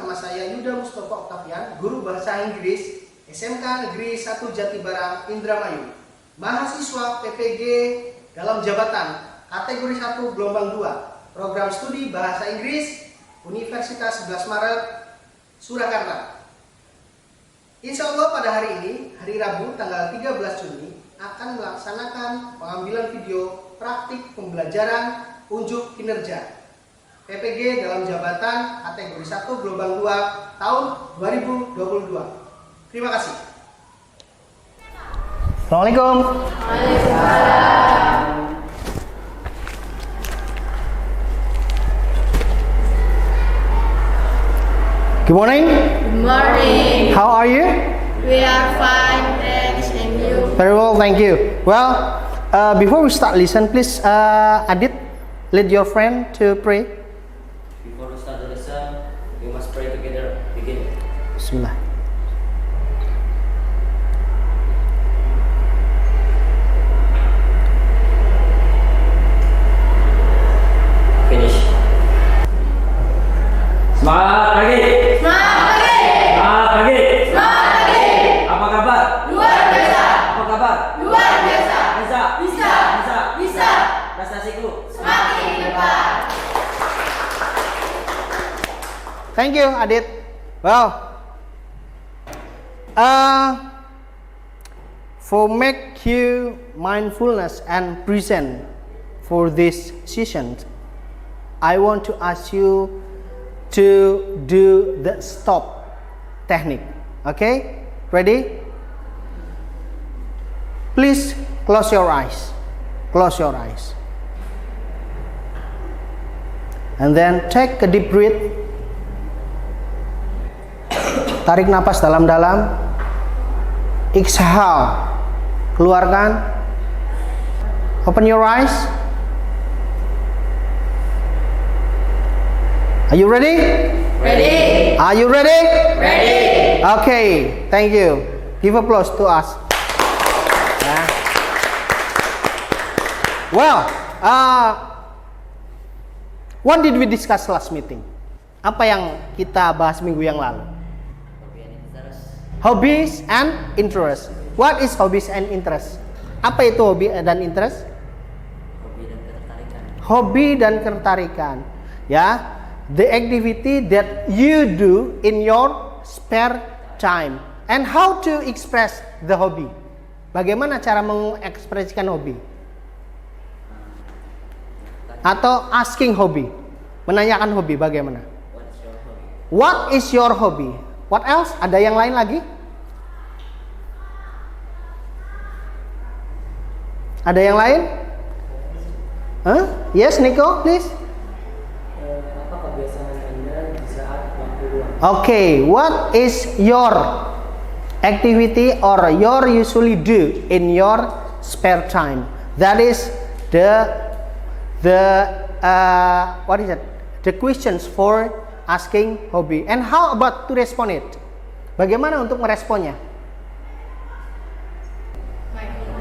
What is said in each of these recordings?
nama saya Yuda Mustafa Octavian, guru bahasa Inggris SMK Negeri 1 Jatibarang, Indramayu. Mahasiswa PPG dalam jabatan kategori 1 gelombang 2, program studi bahasa Inggris Universitas 11 Maret, Surakarta. Insya Allah pada hari ini, hari Rabu tanggal 13 Juni, akan melaksanakan pengambilan video praktik pembelajaran unjuk kinerja PPG dalam jabatan kategori 1 gelombang 2 tahun 2022. Terima kasih. Assalamualaikum. Good morning. Good morning. How are you? We are fine, thanks, and you? Very well, thank you. Well, before we start lesson, please, Adit, lead your friend to pray. Before we start the lesson, we must pray together. Begin. Bismillah. Finish. Semangat pagi. Semangat pagi. Semangat pagi. Semangat pagi. Apa kabar? Luar biasa. Apa kabar? Luar biasa. Bisa. Bisa. Bisa. Bisa. Prestasiku Semakin depan. Thank you, Adit. Well, for make you mindfulness and present for this session, I want to ask you to do the stop technique. Okay, ready? Please close your eyes. Close your eyes. And then take a deep breath. Tarik napas dalam-dalam. Exhale. Keluarkan. Open your eyes. Are you ready? Ready. Are you ready? Ready. Okay, thank you. Give applause to us. Yeah. Well, what did we discuss last meeting? Apa yang kita bahas minggu yang lalu? Hobbies and interest. What is hobbies and interest? Apa itu hobi dan interest? hobi dan ketertarikan. Hobi dan ketertarikan. Ya, the activity that you do in your spare time. And how to express the hobby? Bagaimana cara mengekspresikan hobi? Atau asking hobby, menanyakan hobi bagaimana? What is your hobby? What is your hobby? What else? Ada yang lain lagi? Ada yang lain? Huh? Yes, Nico, please. Apa kebiasaan Anda di saat waktu luang? Okay, what is your activity or your usually do in your spare time? That is what is it? The questions for asking hobby. And how about to respond it? Bagaimana untuk meresponnya?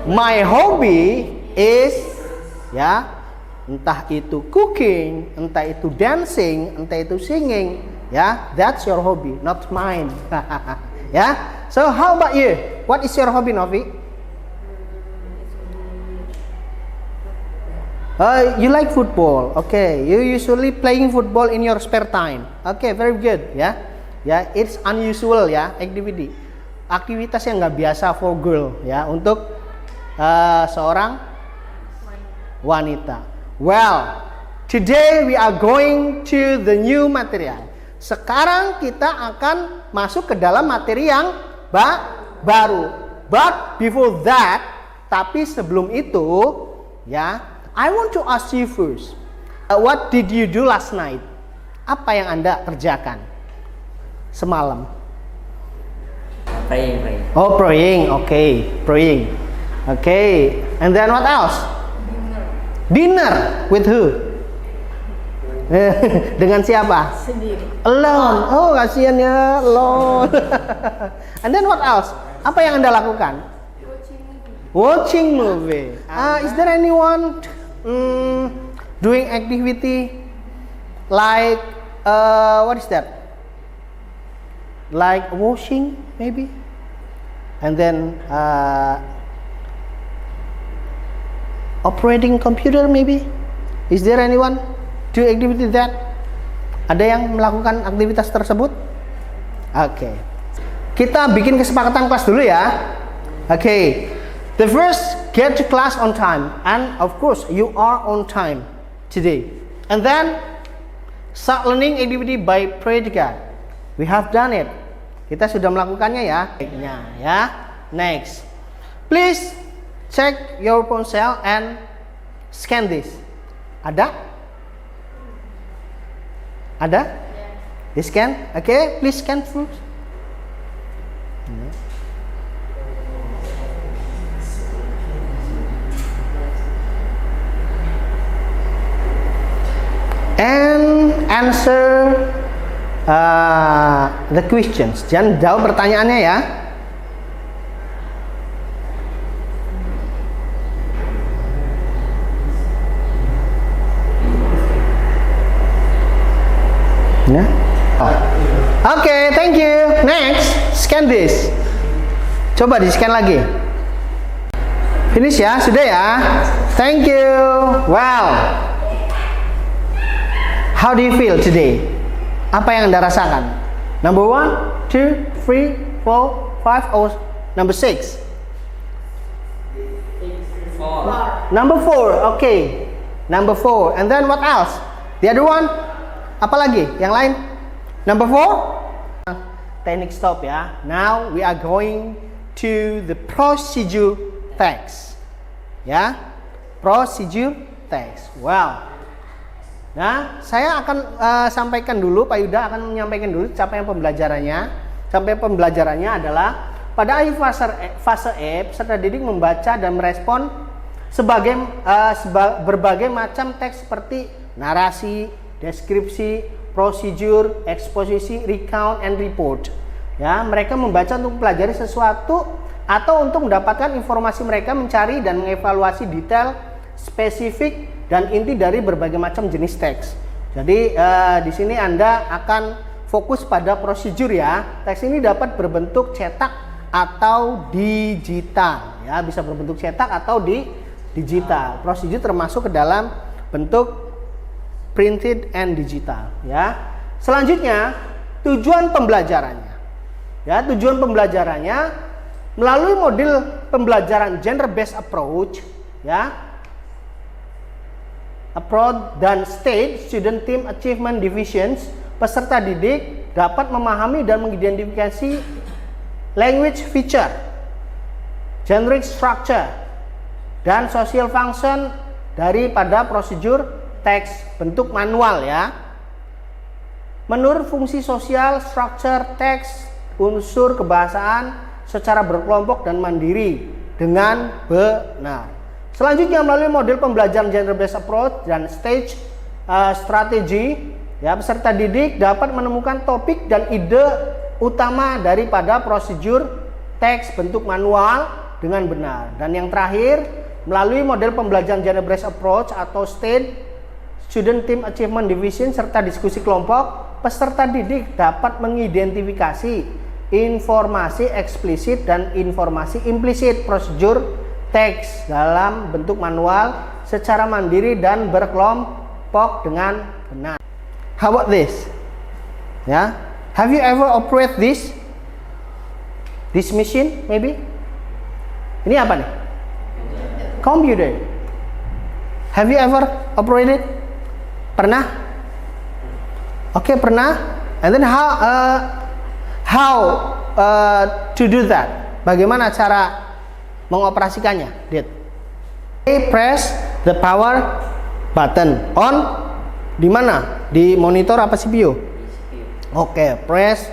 My hobby is, ya, entah itu cooking, entah itu dancing, entah itu singing, ya, that's your hobby, not mine. Ya, so how about you? What is your hobby, Novi? You like football, okay? You usually playing football in your spare time, okay? Very good, ya. Ya, it's unusual, ya, activity. Aktivitas yang nggak biasa for girl, ya, untuk seorang wanita. Well, today we are going to the new material. Sekarang kita akan masuk ke dalam materi yang baru. But before that, tapi sebelum itu, ya, I want to ask you first. What did you do last night? Apa yang Anda kerjakan semalam? Praying. Oh, praying. Okay, praying. Okay, and then what else? Dinner with who? Dengan siapa? Sendiri. Alone. Oh, kasihan ya, alone. And then what else? Apa yang Anda lakukan? Watching movie. Is there anyone doing activity like what is that? like washing maybe, and then operating computer maybe. Is there anyone do activity that? Ada yang melakukan aktivitas tersebut? Oke. Kita bikin kesepakatan kelas dulu ya. Oke. The first, get to class on time, and of course you are on time today. And then start learning activity by Predika. We have done it. Kita sudah melakukannya ya. Next, please check your ponsel and scan this. Ada? Di scan? Okay, please scan first. And answer the questions. Jangan jawab pertanyaannya ya. Oke, thank you. Next, scan this. Coba di scan lagi. Finish ya, sudah ya. Thank you. Well, how do you feel today? Apa yang Anda rasakan? Number 1, 2, 3, 4, 5, or number 6? Number 4, okay. Number 4, and then what else? The other one? Apa lagi? Yang lain? Number 4? Teknik stop ya. Now we are going to the procedure text. Ya, procedure text. Wow. Nah, saya akan sampaikan dulu, Pak Yuda akan menyampaikan dulu capaian pembelajarannya. Capaian pembelajarannya adalah pada akhir fase E, peserta didik membaca dan merespon berbagai macam teks seperti narasi, deskripsi, prosedur, eksposisi, recount, and report. Ya, mereka membaca untuk mempelajari sesuatu atau untuk mendapatkan informasi. Mereka mencari dan mengevaluasi detail, spesifik, dan inti dari berbagai macam jenis teks. Jadi di sini Anda akan fokus pada prosedur ya. Teks ini dapat berbentuk cetak atau digital. Ya, bisa berbentuk cetak atau digital. Prosedur termasuk ke dalam bentuk printed and digital ya. Selanjutnya tujuan pembelajarannya. Ya, tujuan pembelajarannya melalui model pembelajaran gender based approach ya. Approach dan stage student team achievement divisions, peserta didik dapat memahami dan mengidentifikasi language feature, generic structure, dan social function daripada prosedur teks bentuk manual ya. Menurut fungsi sosial, structure teks, unsur kebahasaan secara berkelompok dan mandiri dengan benar. Selanjutnya melalui model pembelajaran gender based approach dan stage strategi ya, peserta didik dapat menemukan topik dan ide utama daripada prosedur teks bentuk manual dengan benar. Dan yang terakhir, melalui model pembelajaran gender based approach atau stage student team achievement division serta diskusi kelompok, peserta didik dapat mengidentifikasi informasi eksplisit dan informasi implisit prosedur teks dalam bentuk manual secara mandiri dan berkelompok dengan benar. How about this? Ya, have you ever operate this machine maybe? Ini apa nih? Computer. Have you ever operated? Pernah? Oke, pernah. And then how to do that? Bagaimana cara mengoperasikannya? Press the power button on di mana? Di monitor apa CPU? Oke, press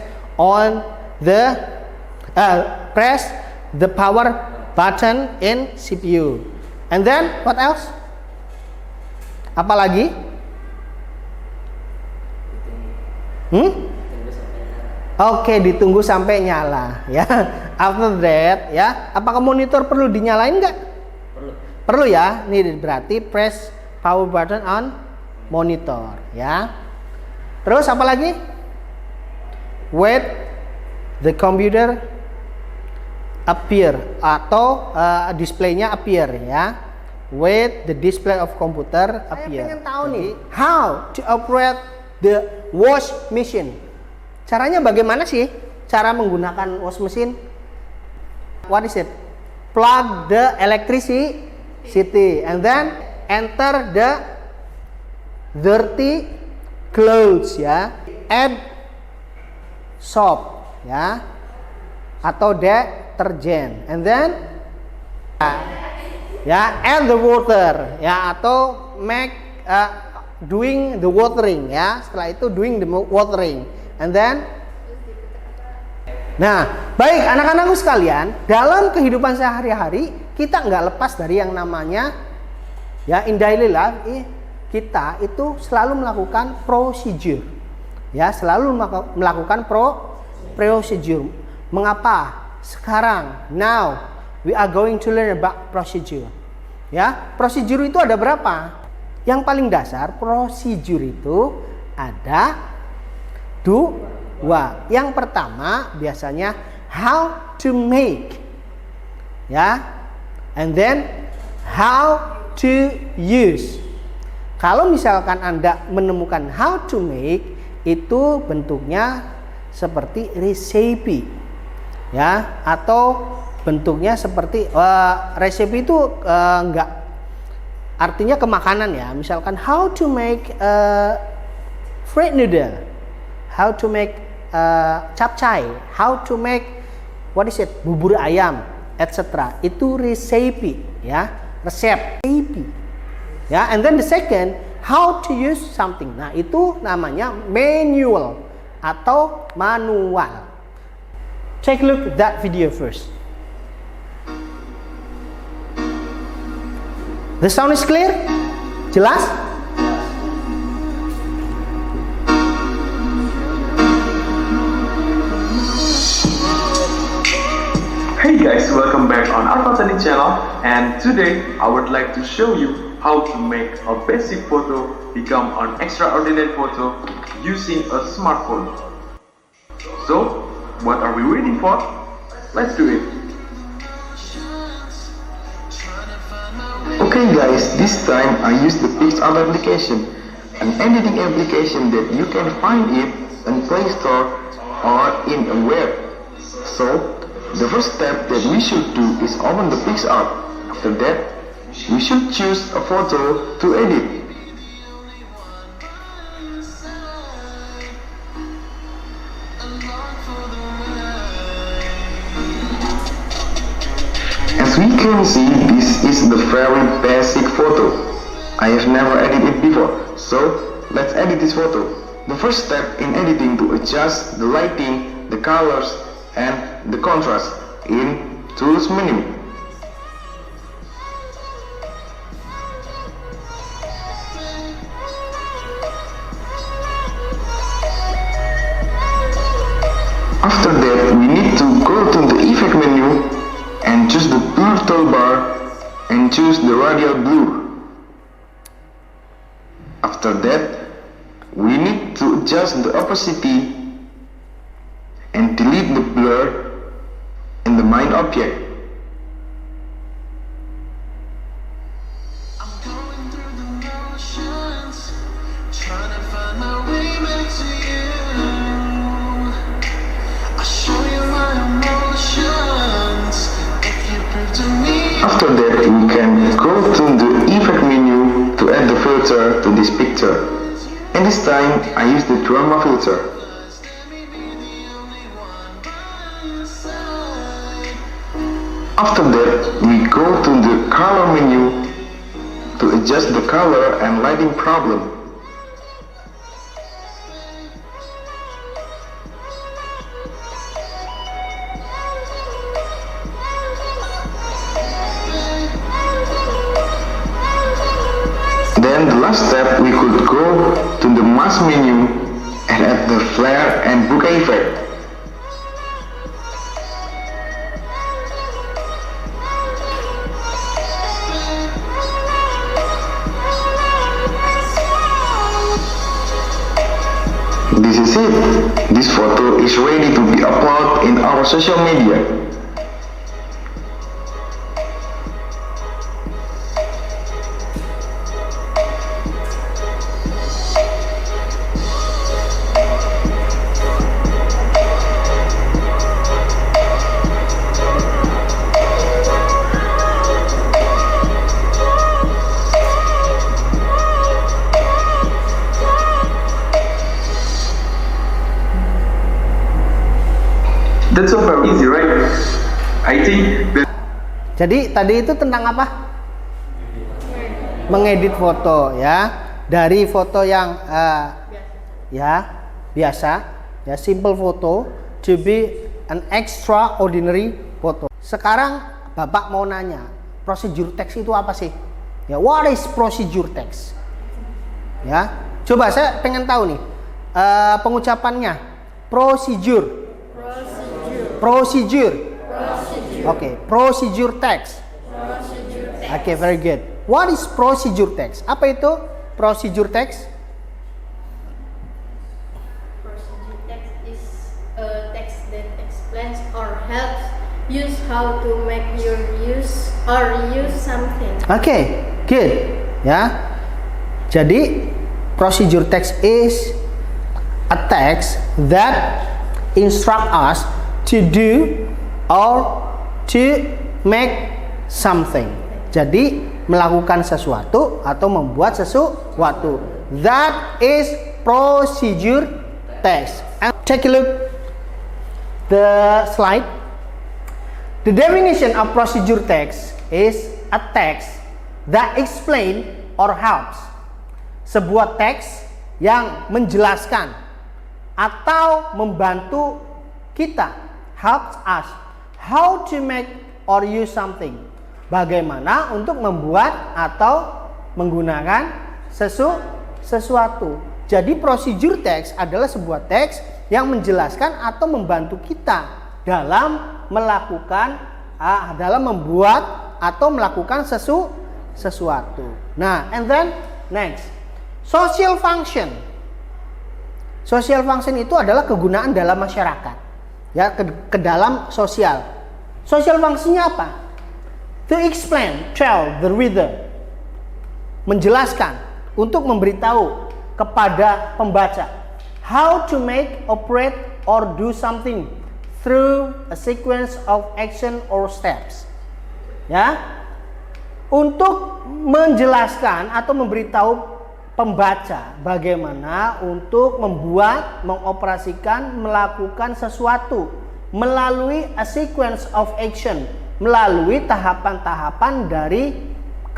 the power button in CPU. And then what else? Apa lagi? Oke, ditunggu sampai nyala ya. After that ya, apakah monitor perlu dinyalain nggak? Perlu ya. Ini berarti press power button on monitor ya. Terus apa lagi? Wait the computer appear atau displaynya appear ya. With the display of computer appear. Saya pengen tahu nih how to operate the wash machine. Caranya bagaimana sih cara menggunakan wash machine? What is it? Plug the electricity and then enter the dirty clothes ya. Add soap ya atau detergent and then ya add the water ya atau make doing the watering ya. Setelah itu doing the watering and then nah, baik anak-anakku sekalian, dalam kehidupan sehari-hari kita nggak lepas dari yang namanya ya in daily life kita itu selalu melakukan procedure ya, selalu melakukan procedure. Mengapa? Sekarang now we are going to learn about procedure ya. Procedure itu ada berapa? Yang paling dasar procedure itu ada dua. Yang pertama biasanya how to make ya, and then how to use. Kalau misalkan Anda menemukan how to make, itu bentuknya seperti recipe ya, atau bentuknya seperti recipe itu enggak artinya ke makanan ya. Misalkan how to make fried noodle, how to make capcay, how to make bubur ayam, etc. Itu recipe ya, resep recipe ya. And then the second, how to use something. Nah, itu namanya manual atau manual. Take a look at that video first. The sound is clear? Jelas? Hey guys, welcome back on Alpha Sani channel, and today I would like to show you how to make a basic photo become an extraordinary photo using a smartphone. So, what are we waiting for? Let's do it. Okay guys, this time I use the PixArt application, an editing application that you can find it in Play Store or in a web. So, the first step that we should do is open the PixArt. After that, we should choose a photo to edit. As we can see, this is the very basic photo. I have never edited it before, so let's edit this photo. The first step in editing to adjust the lighting, the colors, and the contrast in Tools menu. After that, we need to go to the effect menu and choose the blur toolbar and choose the radial blur. After that, we need to adjust the opacity and delete the blur in the main object. I'm going through the motions, trying to find my way back to you. I'll show you my emotions if you prove to me. After that, we can go to the effect menu to add the filter to this picture. And this time, I use the drama filter. After that, we go to the color menu to adjust the color and lighting problem. Then the last step, we could go to the mask menu and add the flare and bokeh effect. This is it. This photo video is ready to be uploaded in our social media. That's so very easy, right? I think that Jadi tadi itu tentang apa? Mengedit foto ya, dari foto yang ya biasa, ya simple photo to be an extraordinary photo. Sekarang Bapak mau nanya, procedure text itu apa sih? Ya, what is procedure text? Ya, coba saya pengen tahu nih pengucapannya. Procedure. Okay, procedure text. Okay, very good. What is procedure text? Apa itu procedure text? Procedure text is a text that explains or helps use how to make your use or use something. Okay, good. Ya. Jadi procedure text is a text that instruct us to do or to make something. Jadi melakukan sesuatu atau membuat sesuatu. That is procedure text. And take a look the slide. The definition of procedure text is a text that explain or helps. Sebuah teks yang menjelaskan atau membantu kita, helps us how to make or use something. Bagaimana untuk membuat atau menggunakan sesuatu. Jadi procedure text adalah sebuah teks yang menjelaskan atau membantu kita dalam melakukan dalam membuat atau melakukan sesuatu. Nah, and then next, social function. Social function itu adalah kegunaan dalam masyarakat. Ya, ke dalam sosial. Social fungsinya apa? To explain, tell the reader. Menjelaskan, untuk memberitahu kepada pembaca how to make, operate, or do something through a sequence of action or steps. Ya, untuk menjelaskan atau memberitahu pembaca bagaimana untuk membuat, mengoperasikan, melakukan sesuatu melalui a sequence of action, melalui tahapan-tahapan dari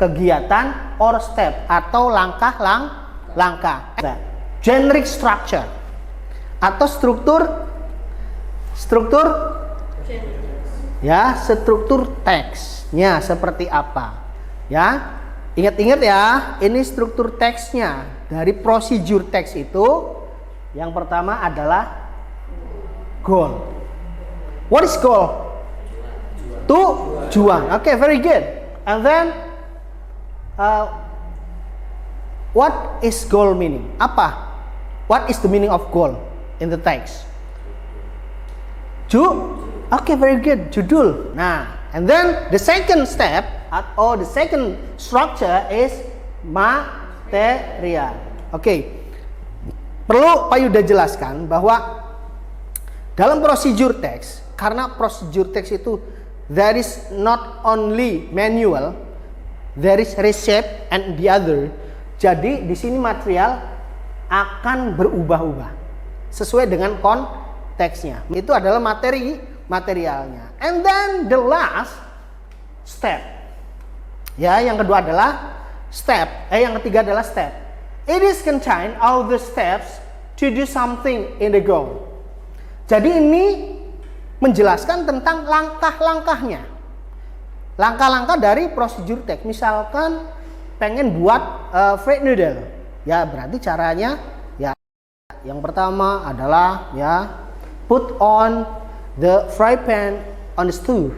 kegiatan or step atau langkah-langkah. Generic structure atau struktur ya, struktur teksnya seperti apa ya. Ingat-ingat ya, ini struktur teksnya. Dari procedure text itu, yang pertama adalah goal. What is goal? Tujuan. Okay, very good. And then, what is goal meaning? Apa? What is the meaning of goal in the text? Okay, very good. Judul. Nah, and then the second step or the second structure is material. Oke. Perlu Pak Yuda jelaskan bahwa dalam procedure text, karena procedure text itu there is not only manual, there is receipt and the other. Jadi di sini material akan berubah-ubah sesuai dengan konteksnya. Itu adalah materialnya. And then the last step. Ya, yang kedua adalah step. Yang ketiga adalah step. It is contain all the steps to do something in the goal. Jadi ini menjelaskan tentang langkah-langkahnya. Langkah-langkah dari procedure text. Misalkan pengen buat fried noodle. Ya, berarti caranya ya yang pertama adalah ya put on the fry pan on the stove.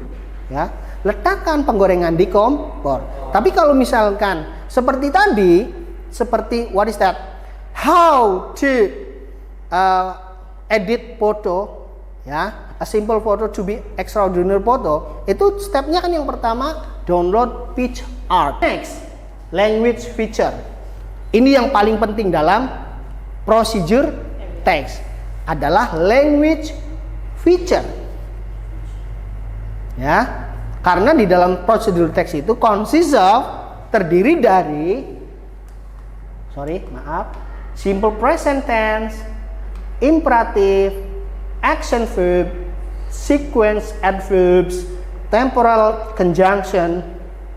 Ya, letakkan penggorengan di kompor. Tapi kalau misalkan seperti tadi, seperti what is that? How to edit foto, ya, a simple photo to be extraordinary photo, itu stepnya kan yang pertama download PicsArt. Next, language feature. Ini yang paling penting dalam procedure text adalah language feature. Ya, karena di dalam procedure text itu terdiri dari simple present tense, imperative, action verb, sequence adverbs, temporal conjunction,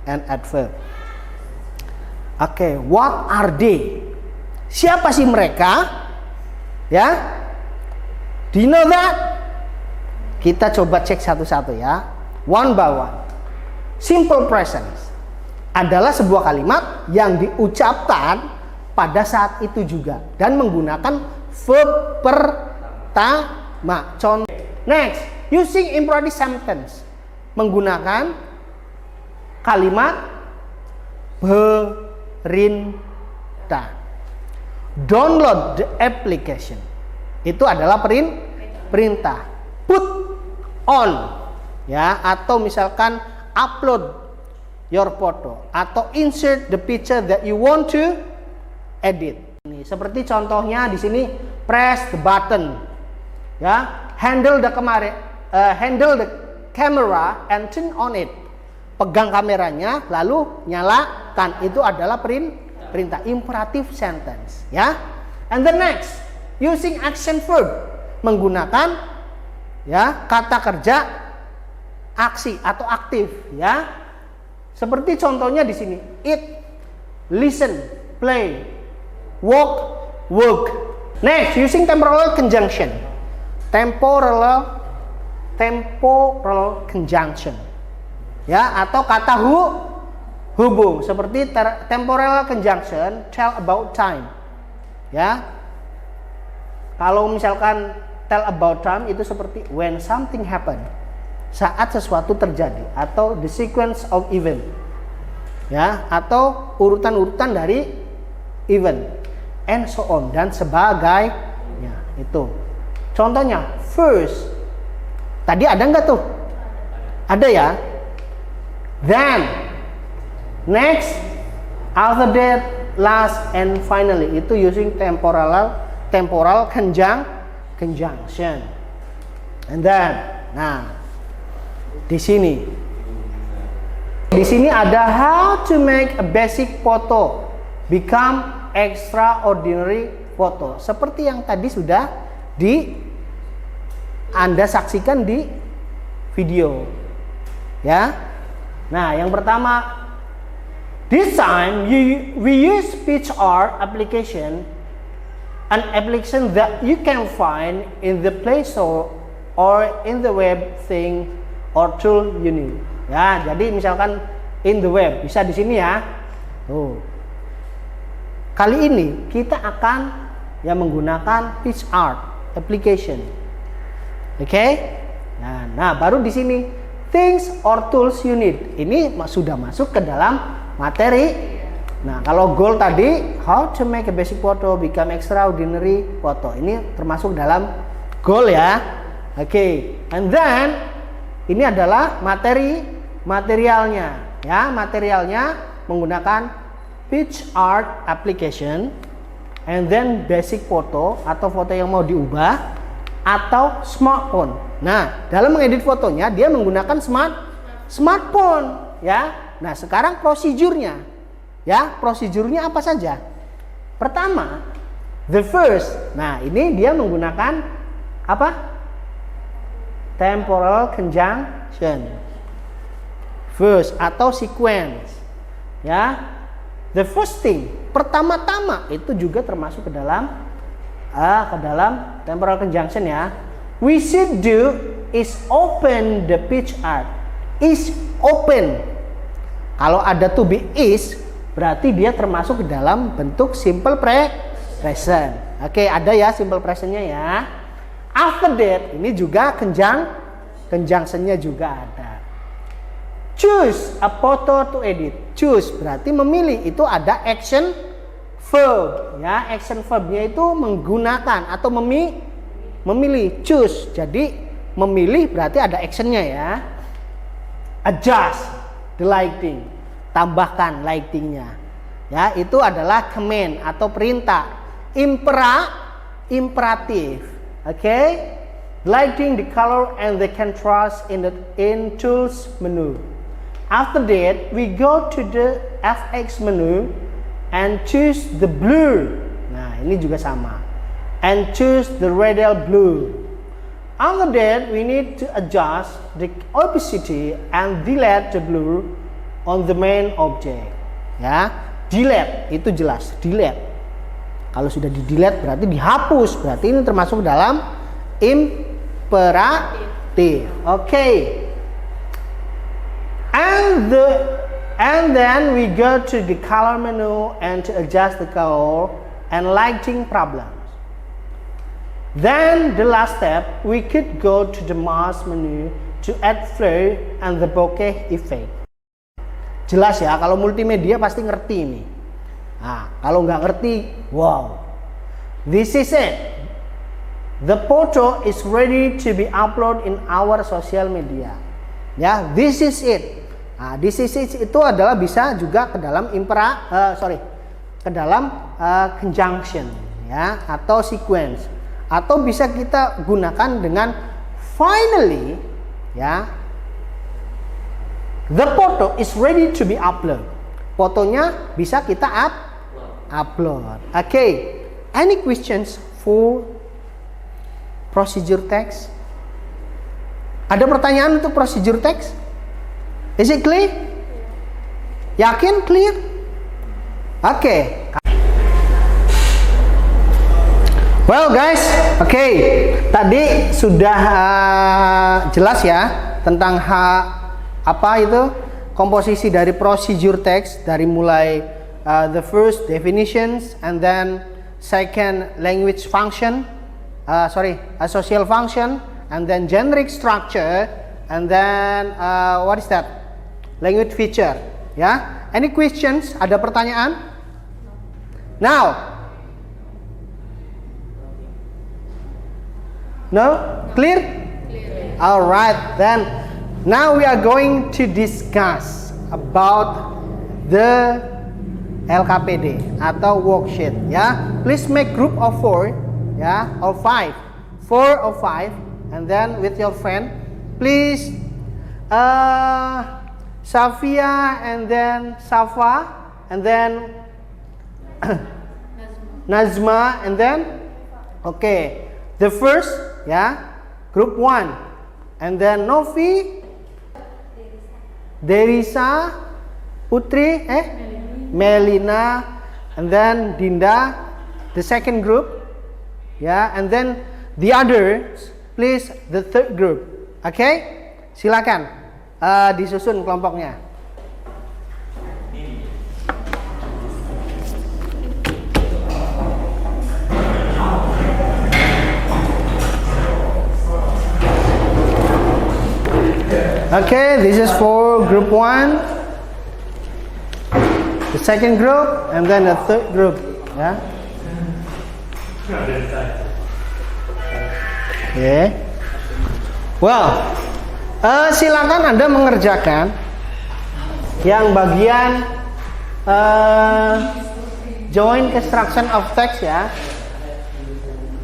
and adverb. Oke, what are they? Siapa sih mereka? Ya, do you know that? Kita coba cek satu-satu ya, one by one. Simple present adalah sebuah kalimat yang diucapkan pada saat itu juga dan menggunakan verb pertama. Contoh. Next, using imperative sentence, menggunakan kalimat perintah. Download the application, itu adalah perintah. Put on, ya, atau misalkan upload your photo, atau insert the picture that you want to edit. Ini seperti contohnya di sini, press the button, ya, handle the camera and turn on it. Pegang kameranya lalu nyalakan, itu adalah perintah, imperative sentence, ya. And the next, using action verb, menggunakan, ya, kata kerja aksi atau aktif, ya. Seperti contohnya di sini, eat, listen, play, walk, work. Next, using temporal conjunction. Temporal conjunction, ya, atau kata hubung seperti temporal conjunction tell about time, ya. Kalau misalkan tell about time itu seperti when something happen, saat sesuatu terjadi, atau the sequence of event, ya, atau urutan-urutan dari event, and so on, dan sebagainya. Itu contohnya. First, tadi ada nggak tuh? Ada ya. Then, next, after that, last, and finally, itu using temporal conjunction. And then, nah, di sini ada how to make a basic photo become extraordinary photo. Seperti yang tadi sudah Anda saksikan di video, ya. Nah, yang pertama, this time we use PicsArt application, an application that you can find in the Play Store or in the web thing or tool you need. Ya, jadi misalkan in the web bisa di sini ya. Tuh. Kali ini kita akan menggunakan PicsArt application. Oke? Nah, baru di sini things or tools you need. Ini sudah masuk ke dalam materi. Nah, kalau goal tadi how to make a basic photo become extraordinary photo. Ini termasuk dalam goal ya. Oke. And then ini adalah materialnya. Ya, materialnya menggunakan PicsArt application, and then basic photo atau foto yang mau diubah, atau smartphone. Nah, dalam mengedit fotonya dia menggunakan smartphone, ya. Nah, sekarang prosedurnya, ya, prosedurnya apa saja? Pertama, the first. Nah, ini dia menggunakan apa? Temporal conjunction. First atau sequence, ya. The first thing, pertama-tama itu juga termasuk ke dalam temporal conjunction ya. We should do is open the PicsArt. Is open. Kalau ada to be is, berarti dia termasuk ke dalam bentuk simple present. Oke, ada ya simple presentnya ya. After that, ini juga conjunctionnya juga ada. Choose a photo to edit. Choose berarti memilih, itu ada action verb ya. Action verbnya itu menggunakan atau memilih, choose. Jadi memilih berarti ada actionnya ya. Adjust the lighting, tambahkan lightingnya. Ya, itu adalah command atau perintah. Imperatif. Oke? Lighting the color and the contrast in tools menu. After that, we go to the FX menu and choose the blue. Nah, ini juga sama. And choose the radial blue. After that, we need to adjust the opacity and delete the blur on the main object. Ya, delete itu jelas, delete. Kalau sudah di delete berarti dihapus, berarti ini termasuk dalam imperatif. Oke. And then we go to the color menu and to adjust the color and lighting problems. Then the last step, we could go to the mask menu to add flare and the bokeh effect. Jelas ya, kalau multimedia pasti ngerti ini. Nah, kalau nggak ngerti, wow. This is it. The photo is ready to be uploaded in our social media. Ya, this is it. Nah, this is it itu adalah bisa juga ke dalam ke dalam conjunction ya atau sequence. Atau bisa kita gunakan dengan finally ya, the photo is ready to be uploaded. Fotonya bisa kita upload. Okay, any questions for procedure text? Ada pertanyaan untuk procedure text? Is it clear? Yakin clear? Okay. Well guys, oke, tadi sudah jelas ya tentang apa itu komposisi dari procedure text, dari mulai the first definitions and then second language function, a social function, and then generic structure, and then what is that? Language feature. Ya, any questions? Ada pertanyaan? Now. No? Clear? Clear. Alright, then now we are going to discuss about the LKPD atau worksheet ya. Please make group of 4 ya, or 5. 4 or 5 and then with your friend. Please Safia and then Safa and then Nazma and then okay. The first, ya, group 1, and then Novi, Derisa, Putri, Melina, and then Dinda, the second group, ya, and then the others, please the third group, okay? Silakan disusun kelompoknya. Okay, this is for group 1, the second group, and then the third group. Yeah. Okay. Well, silakan Anda mengerjakan yang bagian join construction of text ya.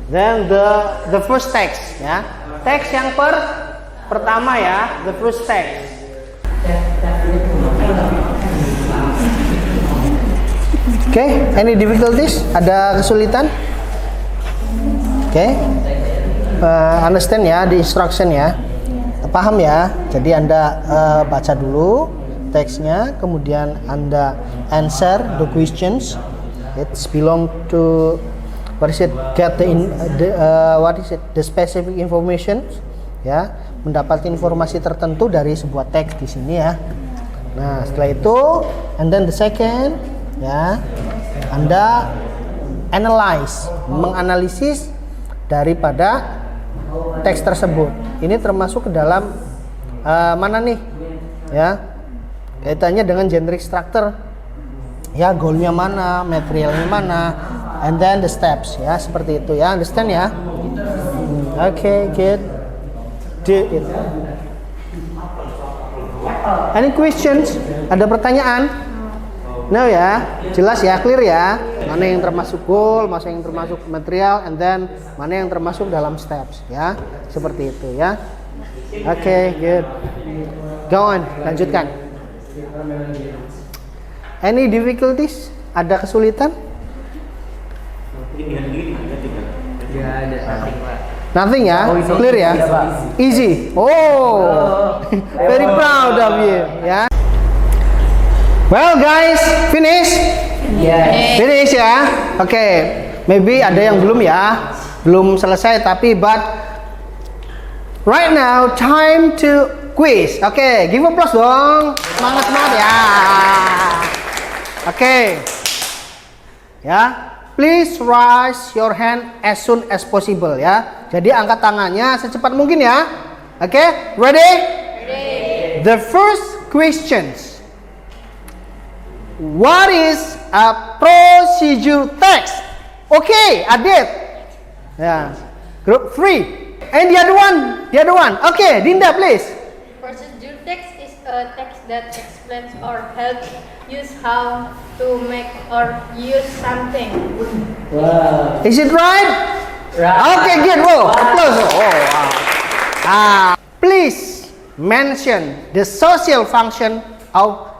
Then the first text ya. Teks yang pertama ya, the first text. Okay, any difficulties? Ada kesulitan? Okay, understand ya, the instruction ya, paham ya. Jadi Anda baca dulu teksnya, kemudian Anda answer the questions. It's belong to what is it? Get the specific information ya. Mendapatkan informasi tertentu dari sebuah teks di sini ya. Nah, setelah itu and then the second ya, Anda menganalisis daripada teks tersebut. Ini termasuk ke dalam mana nih? Ya. Kaitannya dengan generic structure. Ya, goalnya mana, materialnya mana, and then the steps ya, seperti itu ya. Understand ya? Okay, good. Do it. Any questions? Ada pertanyaan? No ya, jelas ya, clear ya. Mana yang termasuk goal, mana yang termasuk material, and then mana yang termasuk dalam steps ya. Seperti itu ya. Okay, good. Go on, lanjutkan. Any difficulties? Ada kesulitan? Ya ada nothing, Pak. Nothing ya, Oh, easy. clear ya. Iya, Pak. Easy. Oh, very proud of you ya. Well guys, finish. Yes. Finish ya. Oke, maybe ada yang belum ya, belum selesai tapi but right now time to quiz. Oke, give applause dong. Semangat semangat ya. Oke. Ya, please raise your hand as soon as possible ya. Jadi angkat tangannya secepat mungkin ya. Oke, ready? Ready. The first questions. What is a procedure text? Okay, Adit. Yeah. Group 3. And the other one. Okay, Dinda, please. Procedure text is a text that explains or helps use how to make or use something. Wow. Is it right? Right. Okay, good. Whoa, applause. Oh, wow. Please mention the social function of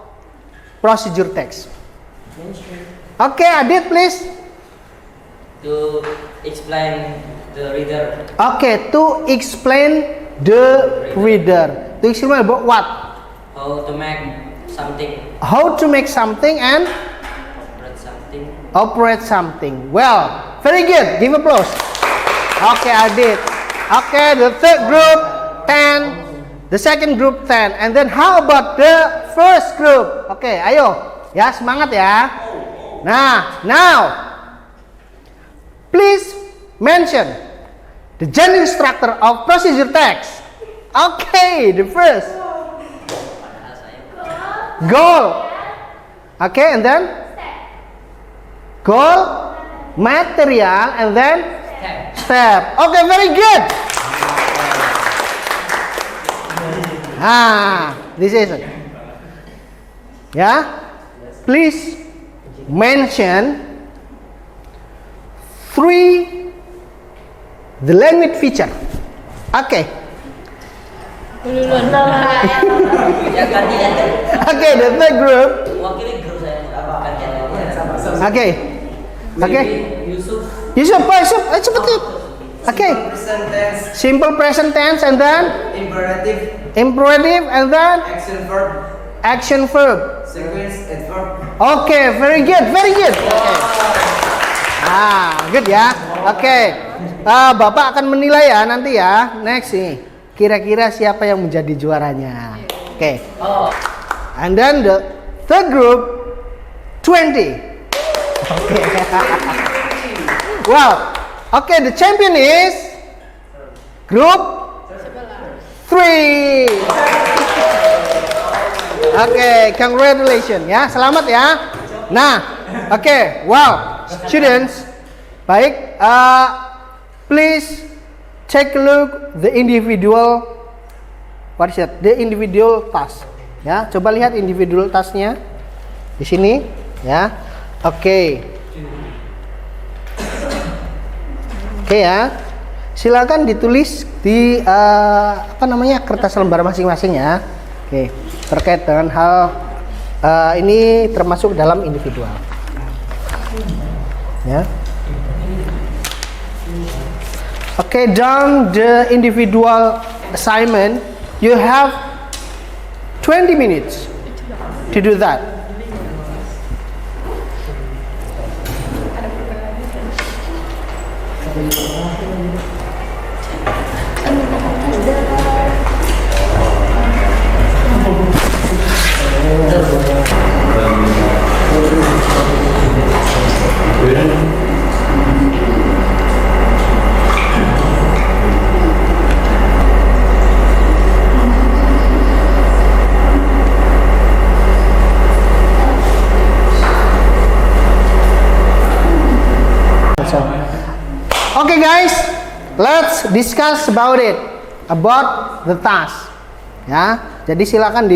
procedure text. Okay, Adit, please. To explain the reader Okay, to explain the reader. To explain about what? how to make something, How to make something and operate something. operate something. Well, very good. Give applause. Okay, Adit. Okay, the third group 10, the second group 10, and then how about the first group? Okay, ayo, ya semangat ya. Nah, now please mention the general structure of procedure text. Okay, the first goal. Okay, and then goal, material, and then step. Okay, very good. This is it. Yeah, please mention 3 the language feature. Okay. Ya gantian. Okay, the third group. Wakili grup saya apa gantian? Okay. Okay. Yusuf. Yusuf, cepet. Okay. Present tense, Simple present tense and then imperative and then action verb. sequence, adverb. Okay, very good. Okay. Good ya. Okay. Bapak akan menilai ya nanti ya. Next nih. Kira-kira siapa yang menjadi juaranya? Okay. And then the third group 20. Okay. Well, okay, the champion is group 3. Okay, congratulations ya. Selamat ya. Nah, okay. Wow, students. Baik, please take a look the individual the individual task. Ya, coba lihat individual tasknya di sini ya. Oke. Oke ya. Silakan ditulis di kertas lembar masing-masing ya. Oke, terkait dengan hal ini termasuk dalam individual. Ya. Okay, down the individual assignment, you have 20 minutes to do that. Okay guys, let's discuss about it, about the task. Ya, jadi silakan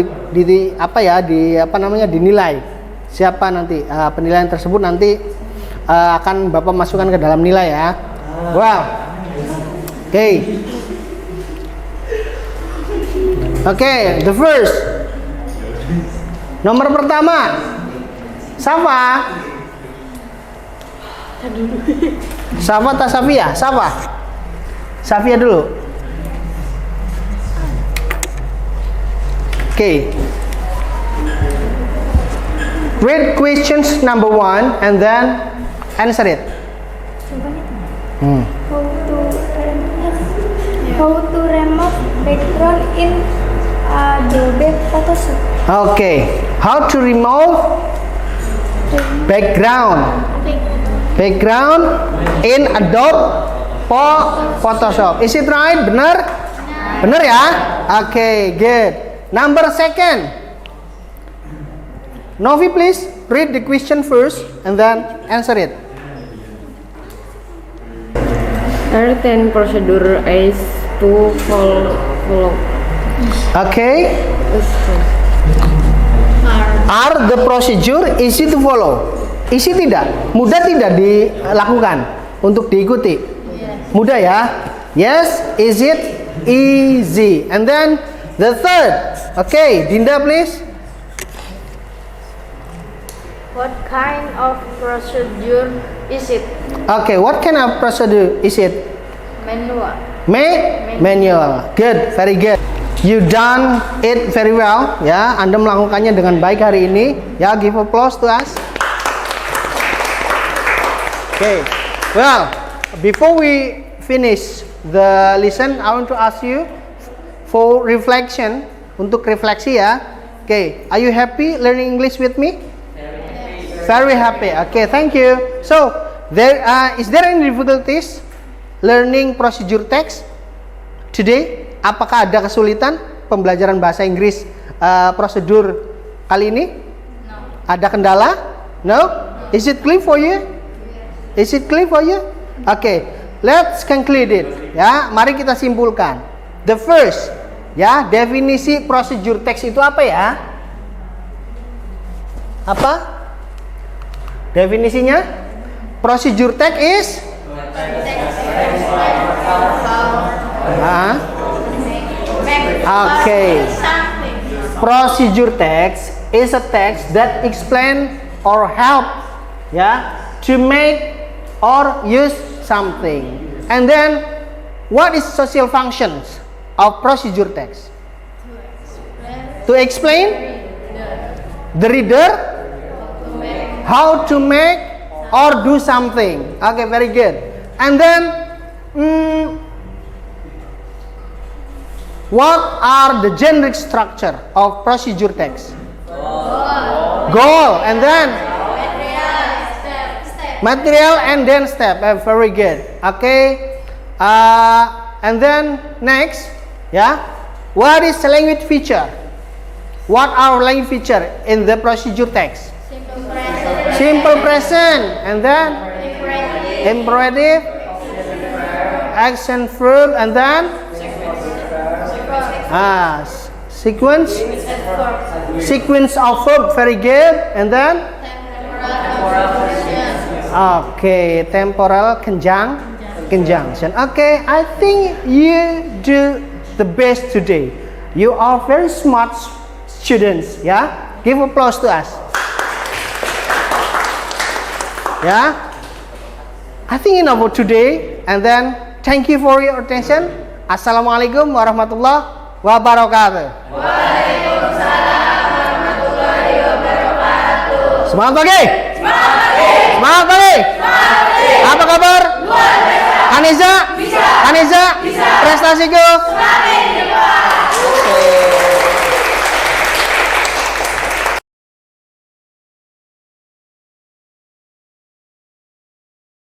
dinilai. Siapa nanti penilaian tersebut nanti akan Bapak masukkan ke dalam nilai ya. Wow. Oke, the first. Nomor pertama. Safa. Safa atau Safia? Safa. Safia dulu. Read questions number 1 and then answer it. How to remove background in Adobe Photoshop. Okay. How to remove background in Adobe Photoshop. Is it right? Benar? Benar ya? Okay, good. Number 2. Novi, please read the question first and then answer it. Are 10 procedure is to follow. Okay. Are the procedure easy to follow? Easy tidak? Mudah tidak dilakukan untuk diikuti? Mudah ya? Yes. Is it easy? And then the third. Okay, Dinda please. What kind of procedure is it? Okay, what kind of procedure is it? Manual. Manual. Good, very good. You done it very well. Ya, Anda melakukannya dengan baik hari ini. Ya, give applause to us. Okay. Well, before we finish the lesson, I want to ask you for reflection. Untuk refleksi ya. Okay. Are you happy learning English with me? Very happy. Okay, thank you. So, is there any difficulties learning procedure text today? Apakah ada kesulitan pembelajaran bahasa Inggris prosedur kali ini? No. Ada kendala? No? Is it clear for you? Is it clear for you? Okay, let's conclude it. Ya, mari kita simpulkan. The first, ya, definisi procedure text itu apa ya? Apa? Definisinya? Procedure text is okay. Procedure text is a text that explain or help to make or use something. And then what is social functions of procedure text? To explain the reader how to make or do something. Okay, very good. And then what are the generic structure of procedure text? Goal and then material and then step. Very good. Okay. And then next, what is language feature? What are language feature in the procedure text? Simple present and then imperative, action verb and then sequence of verb. Very good. And then okay, temporal conjunction. Okay, I think you do the best today. You are very smart students. Yeah, give applause to us. Yeah, I think enough for today. And then thank you for your attention. Assalamualaikum warahmatullahi wabarakatuh. Waalaikumsalam warahmatullahi wabarakatuh. Semangat pagi. Semangat pagi. Apa kabar? Luar biasa. Kaneza? Bisa. Prestasiku? Semakin